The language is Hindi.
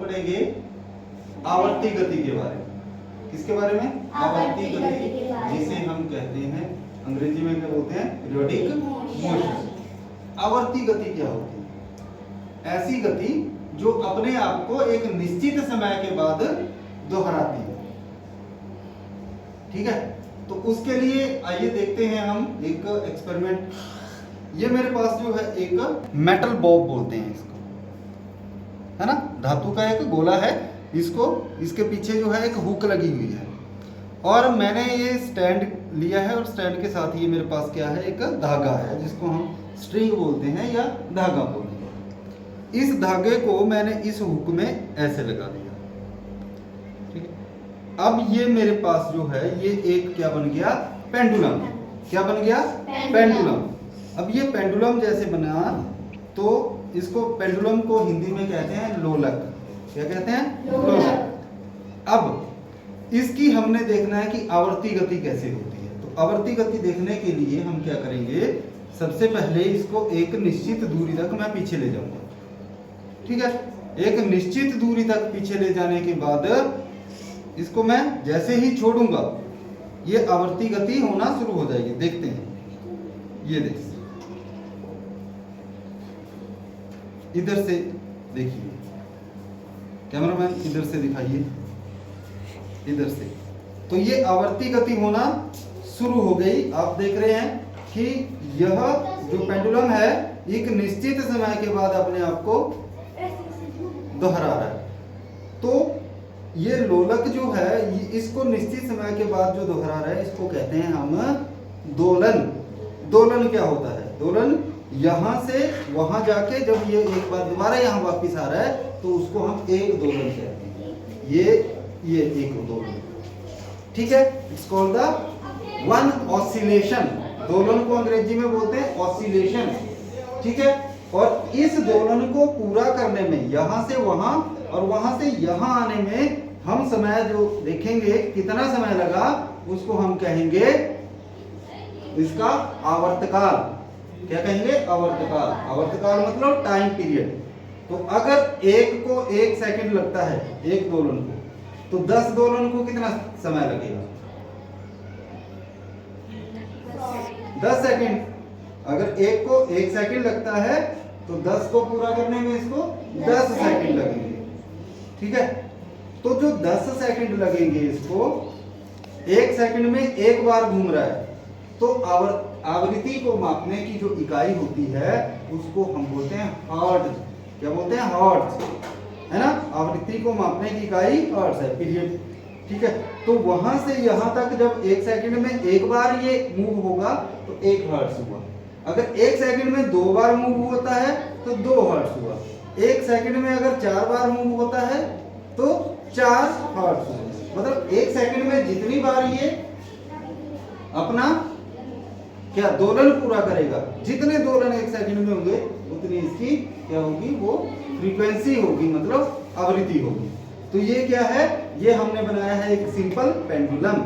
पढ़ेंगे आवर्ती गति के बारे में। किसके बारे में? आवर्ती गति, जिसे हम कहते हैं अंग्रेजी में क्या बोलते हैं? Periodic motion. आवर्ती गति क्या होती है? ऐसी गति जो अपने आप को एक निश्चित समय के बाद दोहराती है। ठीक है, तो उसके लिए आइए देखते हैं हम एक एक्सपेरिमेंट। ये मेरे पास जो है एक मेटल बॉब बोलते हैं इसको, है ना, धातु का एक गोला है। इसको, इसके पीछे जो है एक हुक लगी हुई है और मैंने ये स्टैंड लिया है और स्टैंड के साथ ये मेरे पास क्या है? एक धागा है जिसको हम स्ट्रिंग बोलते हैं या धागा बोलते हैं। इस धागे को मैंने इस हुक में ऐसे लगा दिया। ठीक है, अब ये मेरे पास जो है ये एक क्या बन गया? पेंडुलम। क्या बन गया? पेंडुलम। अब ये पेंडुलम जैसे बना तो इसको, पेंडुलम को हिंदी में कहते हैं लोलक। क्या कहते हैं? लोलक। अब इसकी हमने देखना है कि आवर्ती गति कैसे होती है। तो आवर्ती गति देखने के लिए हम क्या करेंगे? सबसे पहले इसको एक निश्चित दूरी तक मैं पीछे ले जाऊंगा। ठीक है, एक निश्चित दूरी तक पीछे ले जाने के बाद इसको मैं जैसे ही छोड़ूंगा ये आवर्ती गति होना शुरू हो जाएगी। देखते हैं, ये देखिए, इधर से देखिए, कैमरामैन इधर से दिखाइए, इधर से। तो ये आवर्ती गति होना शुरू हो गई। आप देख रहे हैं कि यह जो पेंडुलम है एक निश्चित समय के बाद अपने आप को दोहरा रहा है। तो ये लोलक जो है इसको निश्चित समय के बाद जो दोहरा रहा है इसको कहते हैं हम दोलन। दोलन क्या होता है? दोलन यहां से वहां जाके जब ये एक बार दोबारा यहां वापस आ रहा है तो उसको हम एक दोलन कहते हैं। ये एक दोलन। ठीक है, it's called the one oscillation. दोलन को अंग्रेजी में बोलते हैं ऑसिलेशन। ठीक है, और इस दोलन को पूरा करने में यहां से वहां और वहां से यहां आने में हम समय जो देखेंगे कितना समय लगा उसको हम कहेंगे इसका आवर्तकाल। क्या कहेंगे? आवर्तकाल। आवर्तकाल मतलब टाइम पीरियड। तो अगर एक को 1 सेकंड लगता है एक दोलन को, तो 10 दोलन को कितना समय लगेगा? 10 सेकंड। अगर एक को 1 सेकंड लगता है तो 10 को पूरा करने में इसको 10 सेकंड लगेंगे। ठीक है, तो जो 10 सेकंड लगेंगे इसको, 1 सेकंड में एक बार घूम रहा है, तो आवृत्ति को मापने की जो इकाई होती है उसको हम बोलते हैं हर्ट्ज। क्या बोलते हैं? हर्ट्ज, है ना। आवृत्ति को मापने की इकाई हर्ट्ज है, पीरियड। ठीक है, तो वहां से यहां तक जब 1 सेकंड में एक बार ये मूव होगा तो 1 हर्ट्ज हुआ। अगर 1 सेकंड में 2 बार मूव होता है तो 2 हर्ट्ज हुआ। 1 सेकंड में अगर 4 बार मूव होता है तो 4 हर्ट्ज हुआ। मतलब 1 सेकंड में जितनी बार ये अपना क्या दोलन पूरा करेगा, जितने दोलन 1 सेकंड में होंगे उतनी इसकी क्या होगी? वो फ्रीक्वेंसी होगी, मतलब आवृत्ति होगी। तो ये क्या है? ये हमने बनाया है एक सिंपल पेंडुलम।